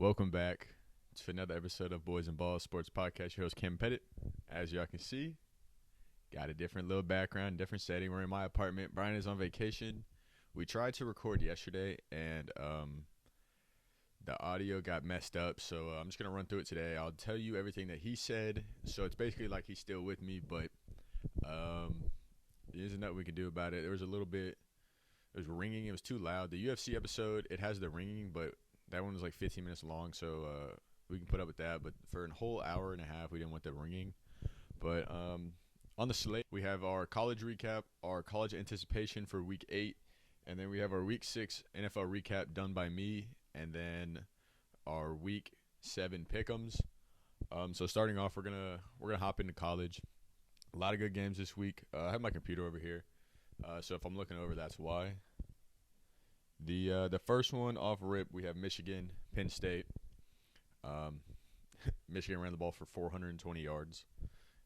Welcome back to another episode of Boys and Balls Sports Podcast. Your host, Cam Pettit. As y'all can see, got a different little background, different setting. We're in my apartment. Brian is on vacation. We tried to record yesterday, and the audio got messed up, so I'm just going to run through it today. I'll tell you everything that he said, so it's basically like he's still with me, but there's nothing we can do about it. There was a little bit, it was ringing. It was too loud. The UFC episode, it has the ringing, but that one was like 15 minutes long, so we can put up with that. But for a whole hour and a half, we didn't want the ringing. But on the slate, we have our college recap, our college anticipation for Week 8, and then we have our Week 6 NFL recap done by me, and then our Week 7 pick'ems. So starting off, we're gonna hop into college. A lot of good games this week. I have my computer over here, so if I'm looking over, that's why. The first one off rip, we have Michigan, Penn State. Michigan ran the ball for 420 yards.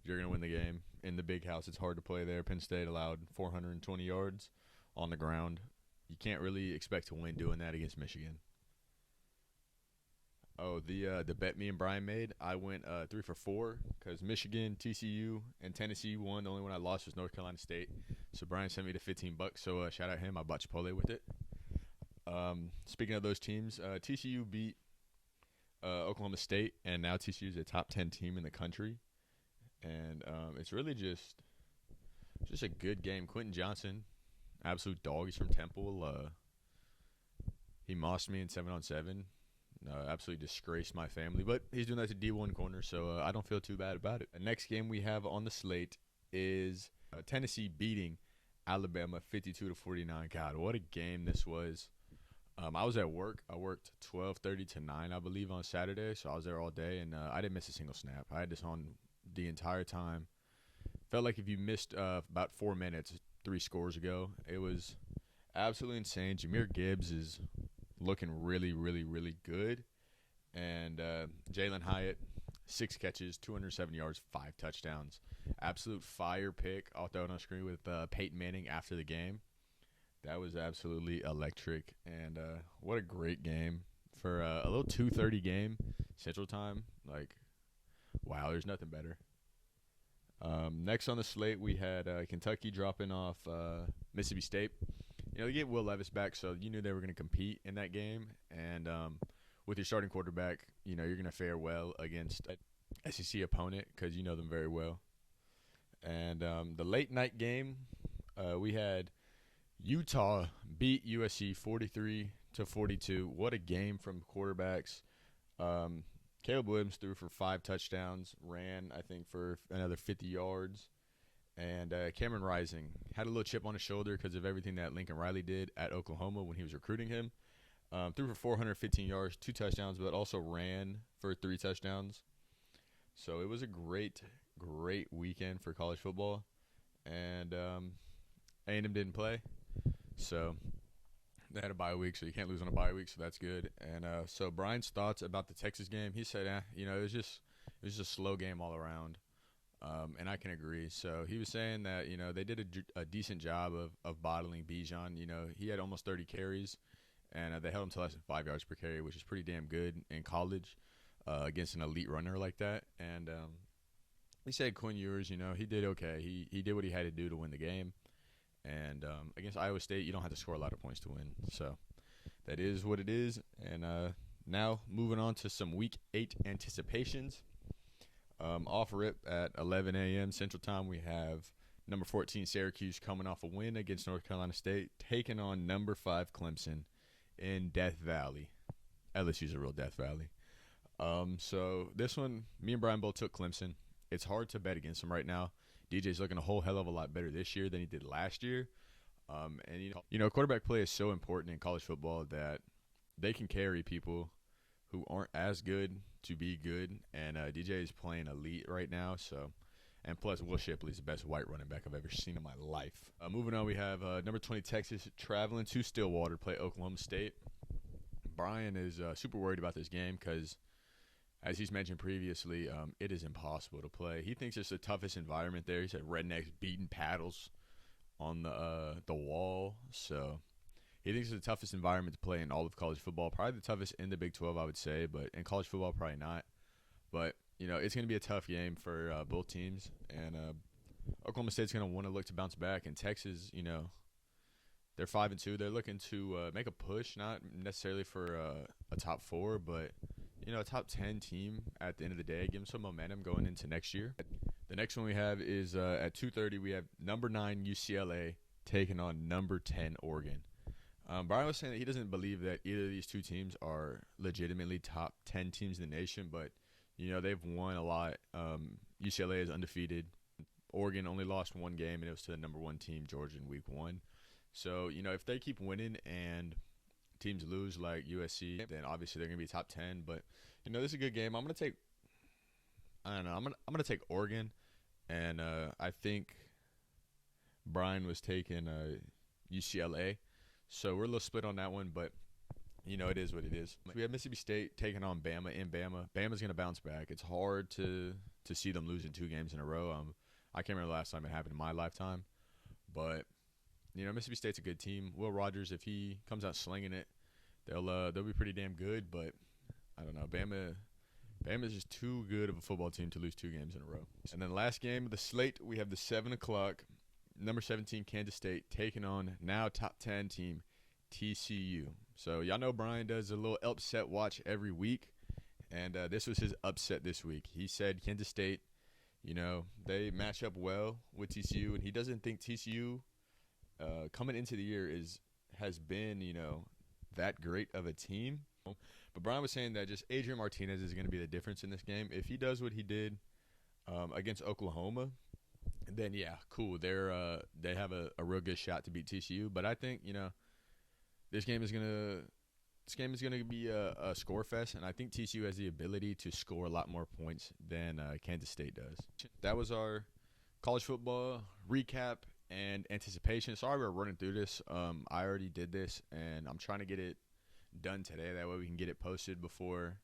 You're going to win the game. In the big house, it's hard to play there. Penn State allowed 420 yards on the ground. You can't really expect to win doing that against Michigan. Oh, the bet me and Brian made, I went 3 for 4 because Michigan, TCU, and Tennessee won. The only one I lost was North Carolina State. So Brian sent me the $15. So shout out him. I bought Chipotle with it. Speaking of those teams, TCU beat Oklahoma State, and now TCU is a top 10 team in the country. And it's really just a good game. Quentin Johnson, absolute dog. He's from Temple. He mossed me in 7-on-7. Absolutely disgraced my family. But he's doing that to D1 corner, so I don't feel too bad about it. The next game we have on the slate is Tennessee beating Alabama 52-49. God, what a game this was. I was at work. I worked 12:30 to 9, I believe, on Saturday, so I was there all day, and I didn't miss a single snap. I had this on the entire time. Felt like if you missed about 4 minutes, 3 scores ago, it was absolutely insane. Jahmyr Gibbs is looking really, really, really good, and Jalen Hyatt, 6 catches, 207 yards, 5 touchdowns. Absolute fire pick. I'll throw it on screen with Peyton Manning after the game. That was absolutely electric, and what a great game for a little 2:30 game Central Time. Like, wow, there's nothing better. Next on the slate, we had Kentucky dropping off Mississippi State. You know, they get Will Levis back, so you knew they were going to compete in that game. And with your starting quarterback, you know, you're going to fare well against a SEC opponent because you know them very well. And the late night game, we had Utah beat USC 43-42. What a game from quarterbacks. Caleb Williams threw for 5 touchdowns, ran, I think, for another 50 yards. And Cameron Rising had a little chip on his shoulder because of everything that Lincoln Riley did at Oklahoma when he was recruiting him. Threw for 415 yards, 2 touchdowns, but also ran for 3 touchdowns. So it was a great, great weekend for college football. And A&M didn't play. So they had a bye week, so you can't lose on a bye week, so that's good. And so Brian's thoughts about the Texas game, he said, you know, it was just a slow game all around, and I can agree. So he was saying that, you know, they did a decent job of bottling Bijan. You know, he had almost 30 carries, and they held him to less than 5 yards per carry, which is pretty damn good in college against an elite runner like that. And he said Quinn Ewers, you know, he did okay. He did what he had to do to win the game. And against Iowa State, you don't have to score a lot of points to win. So that is what it is. And now moving on to some Week 8 anticipations. Off rip at 11 a.m. Central Time, we have number 14 Syracuse coming off a win against North Carolina State, taking on number 5 Clemson in Death Valley. LSU's a real Death Valley. So this one, me and Brian both took Clemson. It's hard to bet against them right now. DJ's looking a whole hell of a lot better this year than he did last year. And, you know, quarterback play is so important in college football that they can carry people who aren't as good to be good. And DJ is playing elite right now. So, and plus, Will Shipley's the best white running back I've ever seen in my life. Moving on, we have number 20 Texas traveling to Stillwater to play Oklahoma State. Brian is super worried about this game because, as he's mentioned previously, it is impossible to play. He thinks it's the toughest environment there. He said rednecks beating paddles on the wall. So he thinks it's the toughest environment to play in all of college football. Probably the toughest in the Big 12, I would say, but in college football, probably not. But, it's going to be a tough game for both teams. And Oklahoma State's going to want to look to bounce back. And Texas, they're 5-2. They're looking to make a push, not necessarily for a top 4, but, a top 10 team at the end of the day. Give them some momentum going into next year. The next one we have is at 2:30, we have number 9 UCLA taking on number 10 Oregon. Brian was saying that he doesn't believe that either of these two teams are legitimately top 10 teams in the nation, but, they've won a lot. UCLA is undefeated. Oregon only lost one game, and it was to the number 1 team, Georgia, in week 1. So, if they keep winning and teams lose like USC, then obviously they're going to be top 10. But, this is a good game. I'm going to take Oregon, and I think Brian was taking UCLA. So we're a little split on that one, but, it is what it is. We have Mississippi State taking on Bama in Bama. Bama's going to bounce back. It's hard to see them losing 2 games in a row. I can't remember the last time it happened in my lifetime. But, Mississippi State's a good team. Will Rogers, if he comes out slinging it, they'll be pretty damn good. But, I don't know. Bama's just too good of a football team to lose 2 games in a row. And then last game of the slate, we have the 7 o'clock, number 17 Kansas State taking on now top 10 team TCU. So y'all know Brian does a little upset watch every week, and this was his upset this week. He said Kansas State, they match up well with TCU, and he doesn't think TCU coming into the year has been, that great of a team. But Brian was saying that just Adrian Martinez is going to be the difference in this game. If he does what he did against Oklahoma, then yeah, cool. They have a real good shot to beat TCU. But I think this game is gonna be a score fest, and I think TCU has the ability to score a lot more points than Kansas State does. That was our college football recap and anticipation. Sorry we're running through this. I already did this, and I'm trying to get it done today. That way we can get it posted before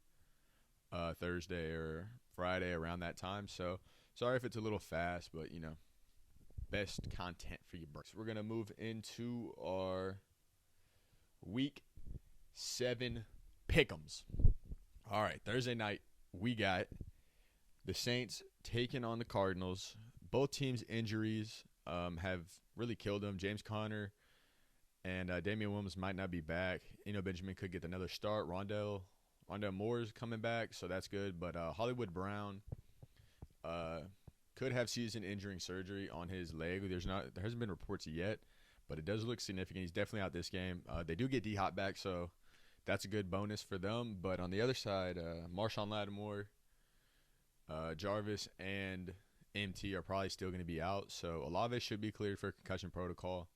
Thursday or Friday around that time. So sorry if it's a little fast, but best content for you. So we're gonna move into our Week 7 pick'ems. All right, Thursday night we got the Saints taking on the Cardinals. Both teams' injuries have really killed them. James Conner and Damian Williams might not be back. Benjamin could get another start. Rondell Moore's coming back, so that's good. But Hollywood Brown could have season-injuring surgery on his leg. There hasn't been reports yet, but it does look significant. He's definitely out this game. They do get D-Hop back, so that's a good bonus for them. But on the other side, Marshawn Lattimore, Jarvis, and MT are probably still going to be out. So Olave should be cleared for concussion protocol.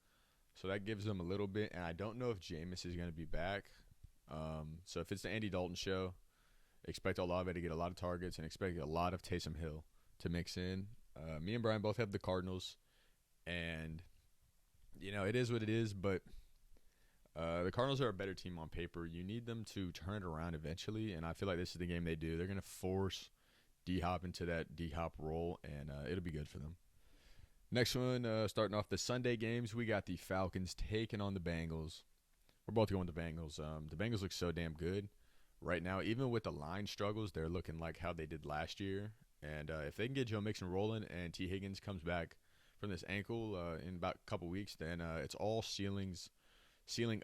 So that gives them a little bit. And I don't know if Jameis is going to be back. So if it's the Andy Dalton show, expect Olave to get a lot of targets and expect a lot of Taysom Hill to mix in. Me and Brian both have the Cardinals. And it is what it is, but the Cardinals are a better team on paper. You need them to turn it around eventually, and I feel like this is the game they do. They're going to force D-Hop into that D-Hop role, and it'll be good for them. Next one, starting off the Sunday games, we got the Falcons taking on the Bengals. We're both going with the Bengals. The Bengals look so damn good right now. Even with the line struggles, they're looking like how they did last year. And if they can get Joe Mixon rolling and T. Higgins comes back from this ankle in about a couple weeks, then it's all ceiling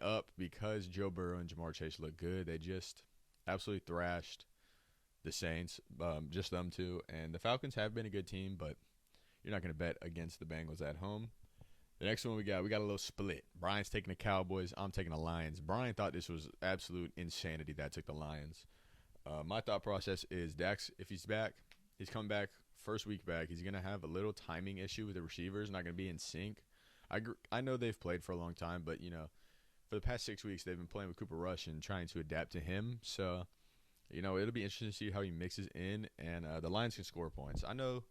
up because Joe Burrow and Jamar Chase look good. They just absolutely thrashed the Saints, just them two. And the Falcons have been a good team, but you're not going to bet against the Bengals at home. The next one we got a little split. Brian's taking the Cowboys. I'm taking the Lions. Brian thought this was absolute insanity that I took the Lions. My thought process is Dax, if he's back, he's coming back first week back. He's going to have a little timing issue with the receivers, not going to be in sync. I know they've played for a long time, but, for the past 6 weeks, they've been playing with Cooper Rush and trying to adapt to him. So, it'll be interesting to see how he mixes in, and the Lions can score points. I know,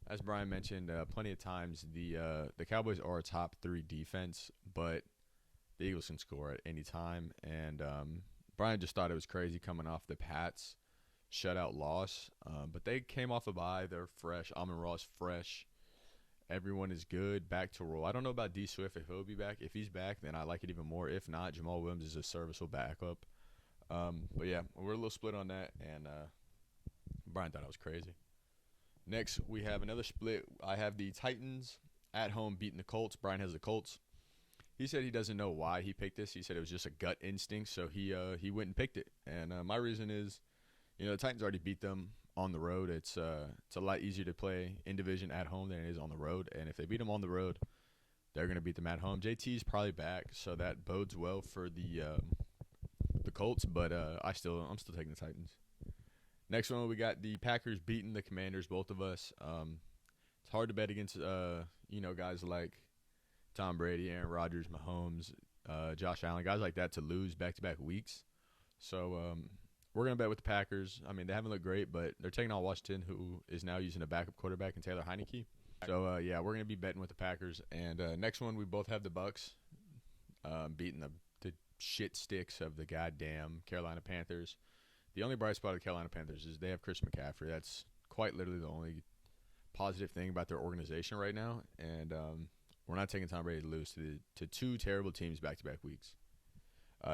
as Brian mentioned plenty of times, the Cowboys are a top 3 defense, but the Eagles can score at any time. And Brian just thought it was crazy coming off the Pats shutout loss, but they came off a bye. They're fresh. Amon-Ra's fresh. Everyone is good, back to roll. I don't know about D Swift if he'll be back. If he's back, then I like it even more. If not, Jamal Williams is a serviceable backup. But yeah, we're a little split on that, and Brian thought I was crazy. Next, we have another split. I have the Titans at home beating the Colts. Brian has the Colts. He said he doesn't know why he picked this. He said it was just a gut instinct, so he went and picked it. And my reason is, the Titans already beat them on the road. It's a lot easier to play in division at home than it is on the road. And if they beat them on the road, they're going to beat them at home. JT's probably back, so that bodes well for the Colts. But I'm still taking the Titans. Next one, we got the Packers beating the Commanders. Both of us. It's hard to bet against guys like Tom Brady, Aaron Rodgers, Mahomes, Josh Allen, guys like that to lose back-to-back weeks. So we're going to bet with the Packers. I mean, they haven't looked great, but they're taking on Washington, who is now using a backup quarterback in Taylor Heineke. So, yeah, we're going to be betting with the Packers. And next one, we both have the Bucs beating the shit sticks of the goddamn Carolina Panthers. The only bright spot of the Carolina Panthers is they have Chris McCaffrey. That's quite literally the only positive thing about their organization right now. And we're not taking Tom Brady to lose to two terrible teams back-to-back weeks.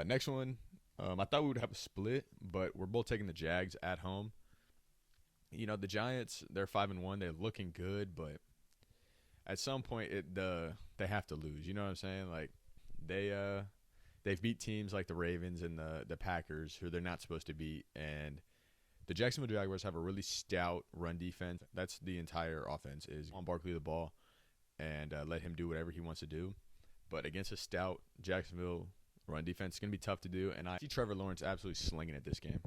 Next one, I thought we would have a split, but we're both taking the Jags at home. The Giants, they're 5-1. They're looking good, but at some point they have to lose. You know what I'm saying? Like they've beat teams like the Ravens and the Packers, who they're not supposed to beat, and the Jacksonville Jaguars have a really stout run defense. That's the entire offense is on Barkley the ball and let him do whatever he wants to do. But against a stout Jacksonville run defense, it's going to be tough to do, and I see Trevor Lawrence absolutely slinging it this game.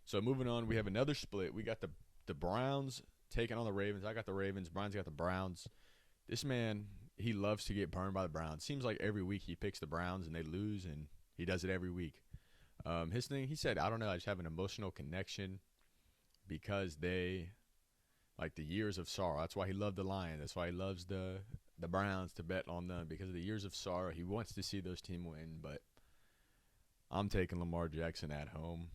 So moving on, we have another split. We got the Browns taking on the Ravens. I got the Ravens. Brian's got the Browns. This man, he loves to get burned by the Browns. Seems like every week he picks the Browns and they lose, and he does it every week. His thing, he said, I don't know, I just have an emotional connection because they, like the years of sorrow. That's why he loved the Lions. That's why he loves the Browns to bet on them, because of the years of sorrow. He wants to see those teams win, but I'm taking Lamar Jackson at home.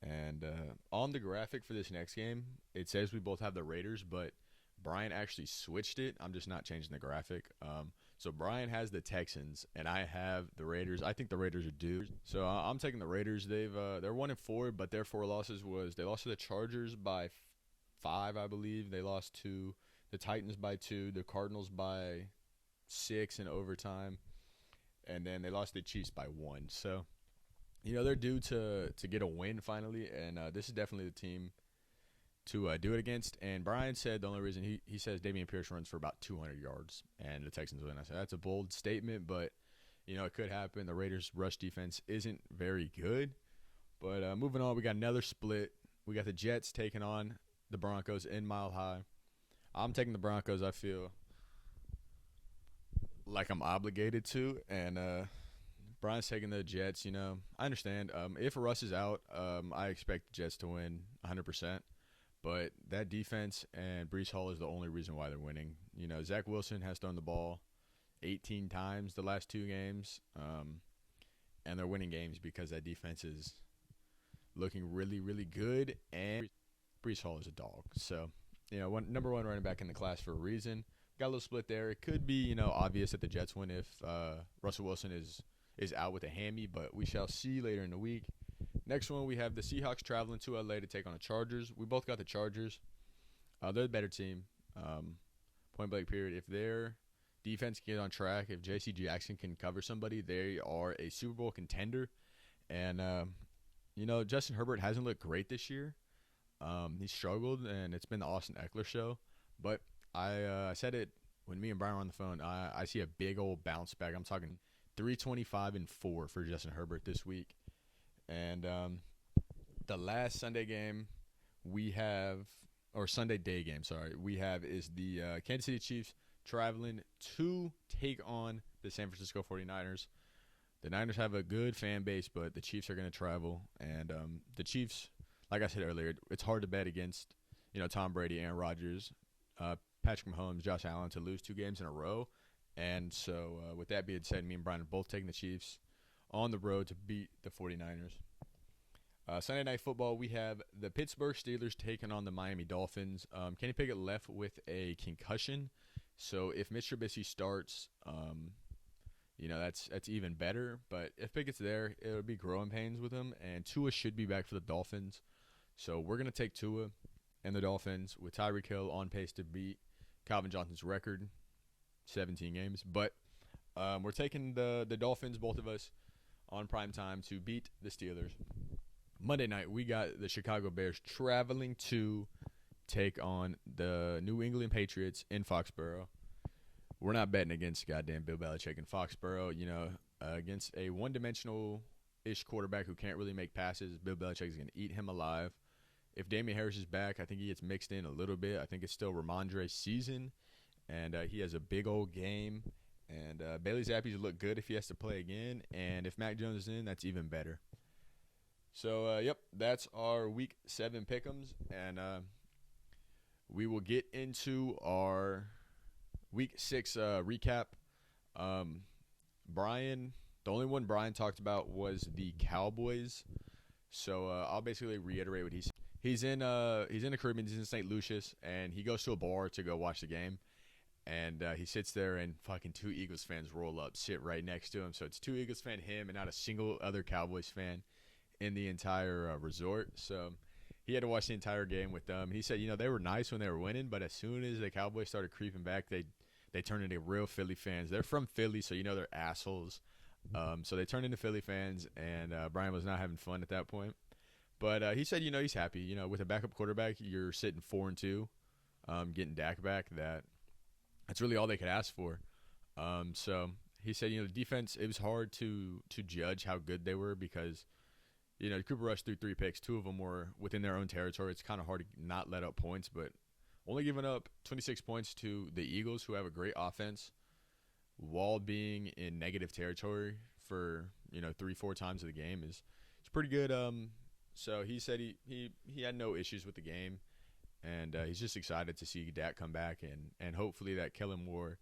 And on the graphic for this next game, it says we both have the Raiders, but Brian actually switched it. I'm just not changing the graphic. So Brian has the Texans, and I have the Raiders. I think the Raiders are due. So I'm taking the Raiders. They're 1-4, but their 4 losses was they lost to the Chargers by 5, I believe. They lost to the Titans by 2, the Cardinals by 6 in overtime, and then they lost to the Chiefs by 1. So, they're due to get a win finally, and this is definitely the team to do it against. And Brian said the only reason he says Dameon Pierce runs for about 200 yards and the Texans win. I said that's a bold statement, but it could happen. The Raiders' rush defense isn't very good. But moving on, we got another split. We got the Jets taking on the Broncos in Mile High. I'm taking the Broncos. I feel like I'm obligated to, and Brian's taking the Jets. I understand. If Russ is out, I expect the Jets to win 100%. But that defense and Breece Hall is the only reason why they're winning. Zach Wilson has thrown the ball 18 times the last 2 games, and they're winning games because that defense is looking really, really good, and Breece Hall is a dog. So, number 1 running back in the class for a reason. Got a little split there. It could be, obvious that the Jets win if Russell Wilson is out with a hammy, but we shall see later in the week. Next one, we have the Seahawks traveling to LA to take on the Chargers. We both got the Chargers. They're the better team, point blank period. If their defense can get on track, if J.C. Jackson can cover somebody, they are a Super Bowl contender. And, Justin Herbert hasn't looked great this year. He struggled, and it's been the Austin Eckler show. But I said it when me and Brian were on the phone. I see a big old bounce back. I'm talking 325-4 for Justin Herbert this week. And the last Sunday game we have, or Sunday day game, we have is the Kansas City Chiefs traveling to take on the San Francisco 49ers. The Niners have a good fan base, but the Chiefs are going to travel. And the Chiefs, like I said earlier, it's hard to bet against, Tom Brady, Aaron Rodgers, Patrick Mahomes, Josh Allen to lose 2 games in a row. And so with that being said, me and Brian are both taking the Chiefs on the road to beat the 49ers. Sunday Night Football, we have the Pittsburgh Steelers taking on the Miami Dolphins. Kenny Pickett left with a concussion, so if Mitch Trubisky starts, that's even better. But if Pickett's there, it would be growing pains with him, and Tua should be back for the Dolphins. So we're gonna take Tua and the Dolphins with Tyreek Hill on pace to beat Calvin Johnson's record, 17 games. But we're taking the Dolphins, both of us, on prime time to beat the Steelers. Monday night, we got the Chicago Bears traveling to take on the New England Patriots in Foxborough. We're not betting against goddamn Bill Belichick in Foxborough, against a one-dimensional-ish quarterback who can't really make passes. Bill Belichick is going to eat him alive. If Damian Harris is back, I think he gets mixed in a little bit. I think it's still Ramondre's season, and he has a big old game. And Bailey Zappi's look good if he has to play again. And if Mac Jones is in, that's even better. So, that's our Week 7 pick'ems, and we will get into our Week 6 recap. Brian, the only one Brian talked about was the Cowboys, so I'll basically reiterate what he said. He's in the Caribbean, he's in St. Lucius, and he goes to a bar to go watch the game, and he sits there, and fucking 2 Eagles fans roll up, sit right next to him, so it's 2 Eagles fan, him, and not a single other Cowboys fan in the entire resort. So he had to watch the entire game with them. He said, they were nice when they were winning, but as soon as the Cowboys started creeping back, they turned into real Philly fans. They're from Philly, so they're assholes. So they turned into Philly fans, and Brian was not having fun at that point. But he said, he's happy. With a backup quarterback, you're sitting 4-2, getting Dak back. That's really all they could ask for. So he said, the defense, it was hard to judge how good they were because Cooper Rush threw 3 picks. 2 of them were within their own territory. It's kind of hard to not let up points, but only giving up 26 points to the Eagles, who have a great offense, while being in negative territory for 3-4 times of the game is pretty good. So he said he had no issues with the game, and he's just excited to see Dak come back, and hopefully that Kellen Moore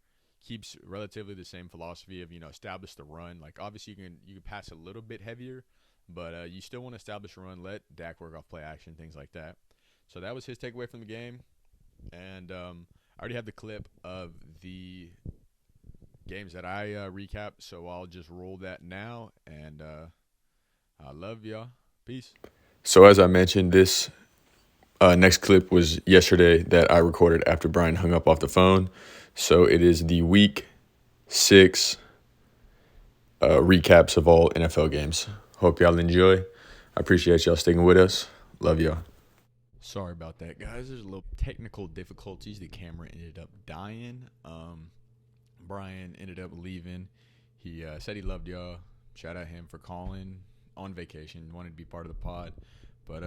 keeps relatively the same philosophy of establish the run. Like obviously you can pass a little bit heavier. But you still want to establish a run, let Dak work off play action, things like that. So that was his takeaway from the game. And I already have the clip of the games that I recap, so I'll just roll that now. And I love y'all. Peace. So as I mentioned, this next clip was yesterday that I recorded after Brian hung up off the phone. So it is the Week 6 recaps of all NFL games. Hope y'all enjoy. I appreciate y'all sticking with us. Love y'all. Sorry about that, guys. There's a little technical difficulties. The camera ended up dying. Brian ended up leaving. He said he loved y'all. Shout out him for calling on vacation. Wanted to be part of the pod. But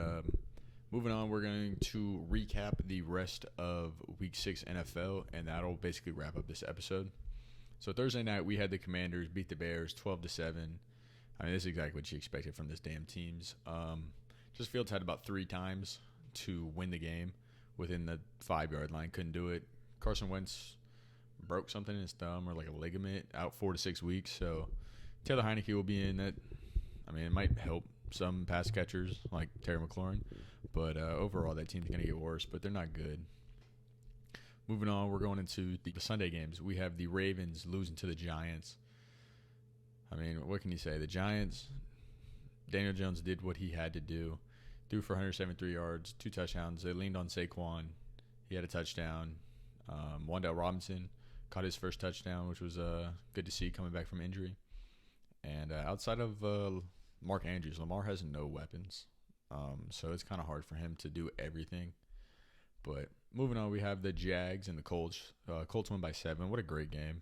moving on, we're going to recap the rest of Week 6 NFL, and that'll basically wrap up this episode. So Thursday night, we had the Commanders beat the Bears 12-7. I mean, this is exactly what you expected from this damn teams. Just Fields had about 3 times to win the game within the 5-yard line. Couldn't do it. Carson Wentz broke something in his thumb or like a ligament, out 4 to 6 weeks. So Taylor Heineke will be in that. I mean, it might help some pass catchers like Terry McLaurin. But overall, that team's going to get worse, but they're not good. Moving on, we're going into the Sunday games. We have the Ravens losing to the Giants. I mean, what can you say? The Giants, Daniel Jones did what he had to do. Threw for 173 yards, 2 touchdowns. They leaned on Saquon. He had a touchdown. Wan'Dale Robinson caught his first touchdown, which was good to see coming back from injury. And outside of Mark Andrews, Lamar has no weapons. So it's kind of hard for him to do everything. But moving on, we have the Jags and the Colts. Colts won by 7. What a great game.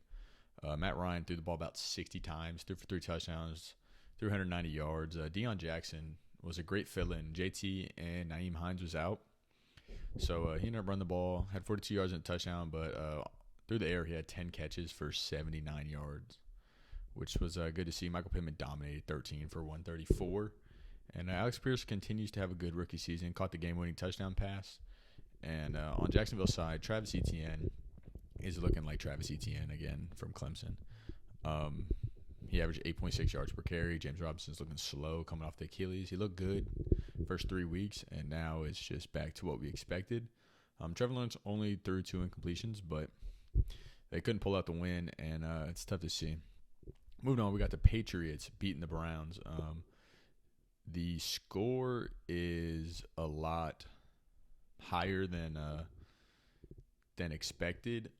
Matt Ryan threw the ball about 60 times, threw for 3 touchdowns, 390 yards. Deion Jackson was a great fill-in. JT and Nyheim Hines was out. So he ended up running the ball, had 42 yards and a touchdown, but through the air he had 10 catches for 79 yards, which was good to see. Michael Pittman dominated 13 for 134. And Alex Pierce continues to have a good rookie season, caught the game-winning touchdown pass. And on Jacksonville's side, Travis Etienne is looking like Travis Etienne again from Clemson. He averaged 8.6 yards per carry. James Robinson's looking slow coming off the Achilles. He looked good. first 3 weeks, and now it's just back to what we expected. Trevor Lawrence only threw 2 incompletions, but they couldn't pull out the win, and it's tough to see. Moving on, we got the Patriots beating the Browns. The score is a lot higher than expected.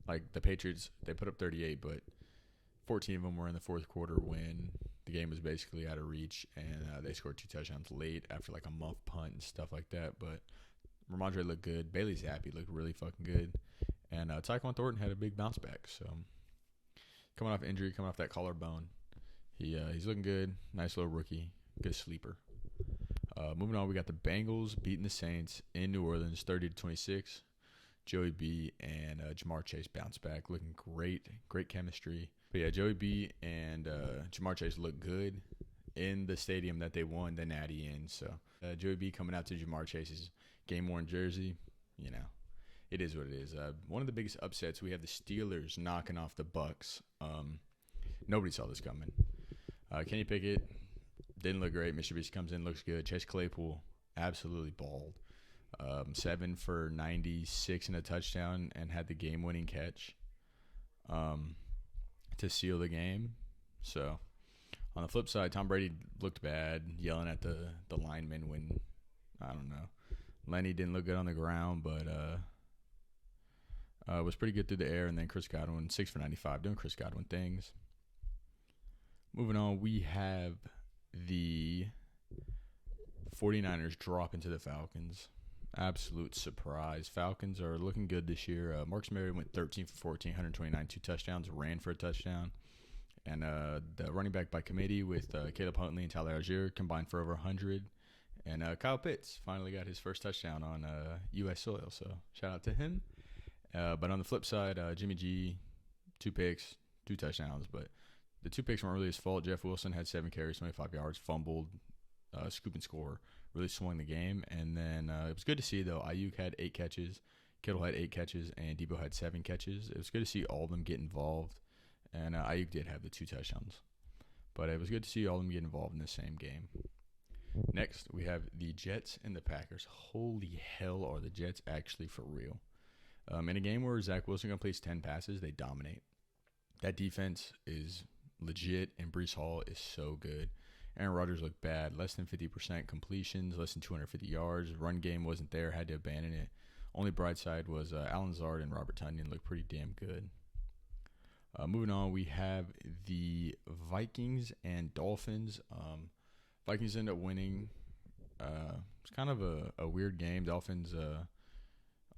Like the Patriots, they put up 38, but 14 of them were in the fourth quarter when the game was basically out of reach, and they scored 2 touchdowns late after like a muff punt and stuff like that. But Ramondre looked good. Bailey Zappi looked really fucking good. And Tyquan Thornton had a big bounce back. So coming off injury, coming off that collarbone, he's looking good. Nice little rookie. Good sleeper. Moving on, we got the Bengals beating the Saints in New Orleans, 30-26. Joey B and Jamar Chase bounce back, looking great. Great chemistry. But yeah, Joey B and Jamar Chase look good in the stadium that they won the Natty in. So Joey B coming out to Jamar Chase's game-worn jersey, you know, it is what it is. One of the biggest upsets, we have the Steelers knocking off the Bucks. Nobody saw this coming. Kenny Pickett didn't look great. Mr. Beast comes in, looks good. Chase Claypool absolutely balled. 7 for 96 and a touchdown, and had the game-winning catch to seal the game. So on the flip side, Tom Brady looked bad, yelling at the linemen when, I don't know. Lenny didn't look good on the ground, but was pretty good through the air. And then Chris Godwin, 6 for 95, doing Chris Godwin things. Moving on, we have the 49ers drop into the Falcons. Absolute surprise. Falcons are looking good this year. Marcus Mariota went 13 for 14, 129, 2 touchdowns, ran for a touchdown. And the running back by committee with Caleb Huntley and Tyler Algier combined for over 100. And Kyle Pitts finally got his first touchdown on U.S. soil, so shout out to him. But on the flip side, Jimmy G, 2 picks, 2 touchdowns. But the 2 picks weren't really his fault. Jeff Wilson had 7 carries, 25 yards, fumbled, scoop and score, really swung the game. And then it was good to see, though, Ayuk had 8 catches, Kittle had 8 catches, and Debo had 7 catches. It was good to see all of them get involved. And Ayuk did have the 2 touchdowns. But it was good to see all of them get involved in the same game. Next, we have the Jets and the Packers. Holy hell, are the Jets actually for real? In a game where Zach Wilson completes 10 passes, they dominate. That defense is legit, and Breece Hall is so good. Aaron Rodgers looked bad. Less than 50% completions, less than 250 yards. Run game wasn't there, had to abandon it. Only bright side was Alan Lazard and Robert Tonyan looked pretty damn good. Moving on, we have the Vikings and Dolphins. Vikings end up winning. It's kind of a weird game. Dolphins,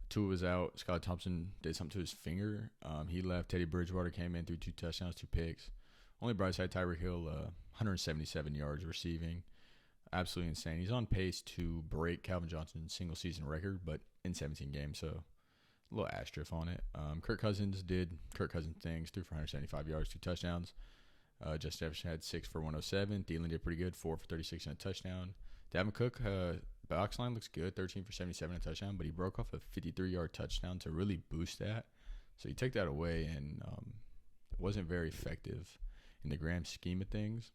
Tua was out. Scott Thompson did something to his finger. He left. Teddy Bridgewater came in, threw 2 touchdowns, 2 picks. Only bright side, Tyreek Hill, 177 yards receiving. Absolutely insane. He's on pace to break Calvin Johnson's single-season record, but in 17 games, so a little asterisk on it. Kirk Cousins did Kirk Cousins things, threw for 175 yards, 2 touchdowns. Justin Jefferson had 6 for 107. Thielen did pretty good, 4 for 36 and a touchdown. Dalvin Cook, box line looks good, 13 for 77 and a touchdown, but he broke off a 53-yard touchdown to really boost that. So you take that away, and it wasn't very effective in the grand scheme of things.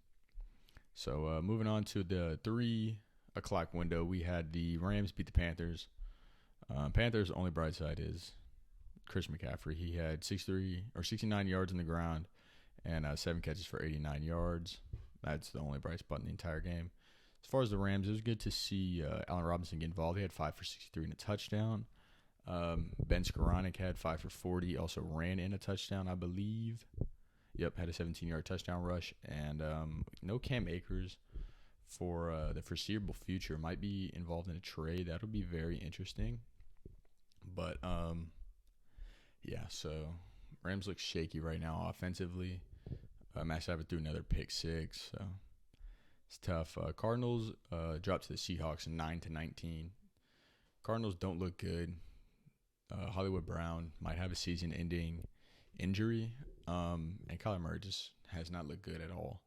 So moving on to the 3 o'clock window, we had the Rams beat the Panthers. Panthers' only bright side is Chris McCaffrey. He had 69 yards on the ground and 7 catches for 89 yards. That's the only bright spot in the entire game. As far as the Rams, it was good to see Allen Robinson get involved. He had 5 for 63 and a touchdown. Ben Skoranek had 5 for 40, also ran in a touchdown, I believe. Yep, had a 17-yard touchdown rush. And no Cam Akers for the foreseeable future. Might be involved in a trade. That'll be very interesting. But, yeah, so Rams look shaky right now offensively. Matt Stafford threw another pick 6, so it's tough. Cardinals dropped to the Seahawks 9-19. Cardinals don't look good. Hollywood Brown might have a season-ending injury, and Kyler Murray just has not looked good at all.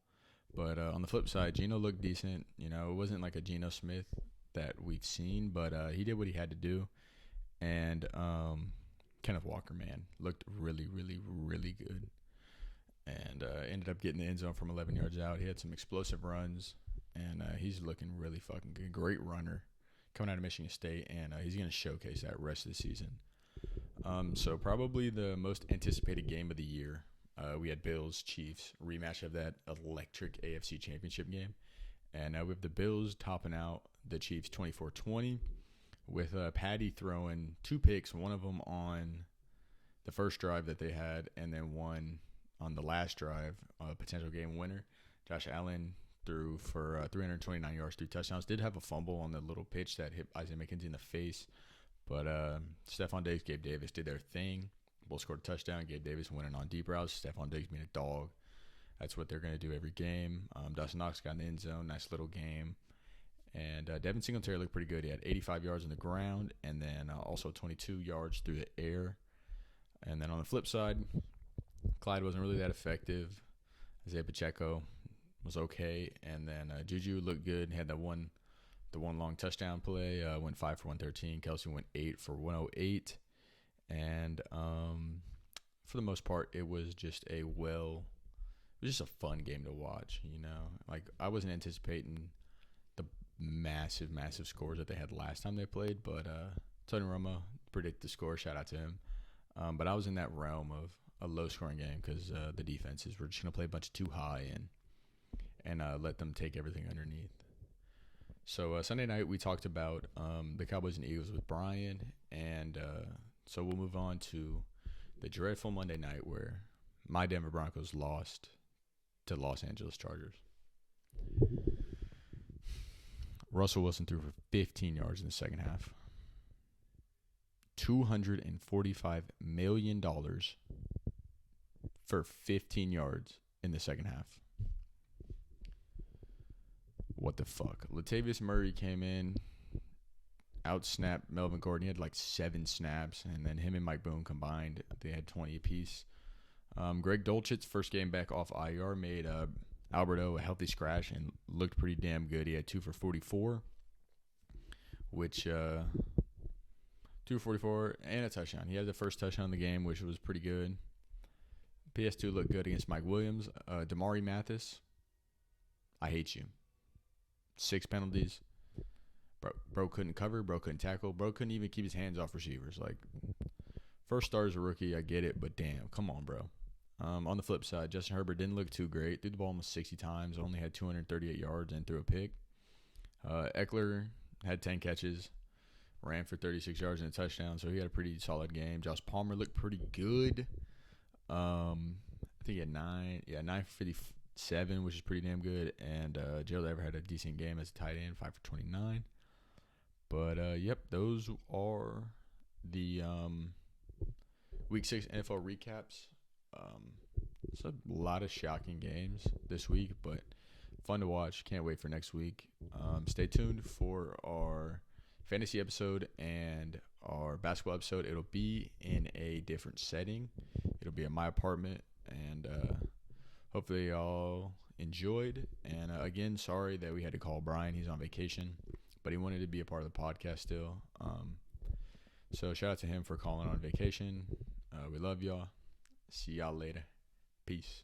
But on the flip side, Geno looked decent. You know, it wasn't like a Geno Smith that we've seen, but he did what he had to do. And Kenneth Walker, man, looked really, really, really good. And ended up getting the end zone from 11 yards out. He had some explosive runs. and he's looking really fucking good. Great runner coming out of Michigan State, and he's going to showcase that rest of the season. So probably the most anticipated game of the year. We had Bills-Chiefs, rematch of that electric AFC Championship game. And with the Bills topping out the Chiefs 24-20, with Patty throwing 2 picks, one of them on the first drive that they had, and then one on the last drive, a potential game winner. Josh Allen threw for 329 yards, 3 touchdowns. Did have a fumble on the little pitch that hit Isaiah McKenzie in the face. But Stephon Diggs, Gabe Davis did their thing. Both scored a touchdown. Gabe Davis winning on deep routes. Stephon Diggs being a dog. That's what they're going to do every game. Dawson Knox got in the end zone. Nice little game. And Devin Singletary looked pretty good. He had 85 yards on the ground and then also 22 yards through the air. And then on the flip side, Clyde wasn't really that effective. Isaiah Pacheco was okay. And then Juju looked good. He had the one long touchdown play. Went 5 for 113. Kelsey went 8 for 108. And for the most part, it was just a fun game to watch, you know. Like, I wasn't anticipating the massive scores that they had last time they played, but Tony Romo predicted the score. Shout out to him. But I was in that realm of a low-scoring game because the defenses were just going to play a bunch of too high and let them take everything underneath. So Sunday night we talked about the Cowboys and Eagles with Brian, and so we'll move on to the dreadful Monday night where my Denver Broncos lost to Los Angeles Chargers. Russell Wilson threw for 15 yards in the second half. $245 million for 15 yards in the second half. What the fuck? Latavius Murray came in, out-snapped Melvin Gordon. He had like 7 snaps, and then him and Mike Boone combined, they had 20 apiece. Greg Dulcich, first game back off IR, made Alberto a healthy scratch and looked pretty damn good. He had 2 for 44, which 2 for 44 and a touchdown. He had the first touchdown in the game, which was pretty good. PS2 looked good against Mike Williams. Damari Mathis, I hate you. 6 penalties. Bro couldn't cover. Bro couldn't tackle. Bro couldn't even keep his hands off receivers. Like, first star as a rookie, I get it, but damn, come on, bro. On the flip side, Justin Herbert didn't look too great. Threw the ball almost 60 times, only had 238 yards and threw a pick. Eckler had 10 catches, ran for 36 yards and a touchdown, so he had a pretty solid game. Josh Palmer looked pretty good. I think he had 9 for 57, which is pretty damn good. And Gerald Everett had a decent game as a tight end, 5 for 29. But, yep, those are the Week 6 NFL recaps. It's a lot of shocking games this week, but fun to watch. Can't wait for next week. Stay tuned for our fantasy episode and our basketball episode. It'll be in a different setting. It'll be at my apartment, and hopefully y'all enjoyed. And again, sorry that we had to call Brian. He's on vacation, but he wanted to be a part of the podcast still. So shout out to him for calling on vacation. We love y'all. See y'all later. Peace.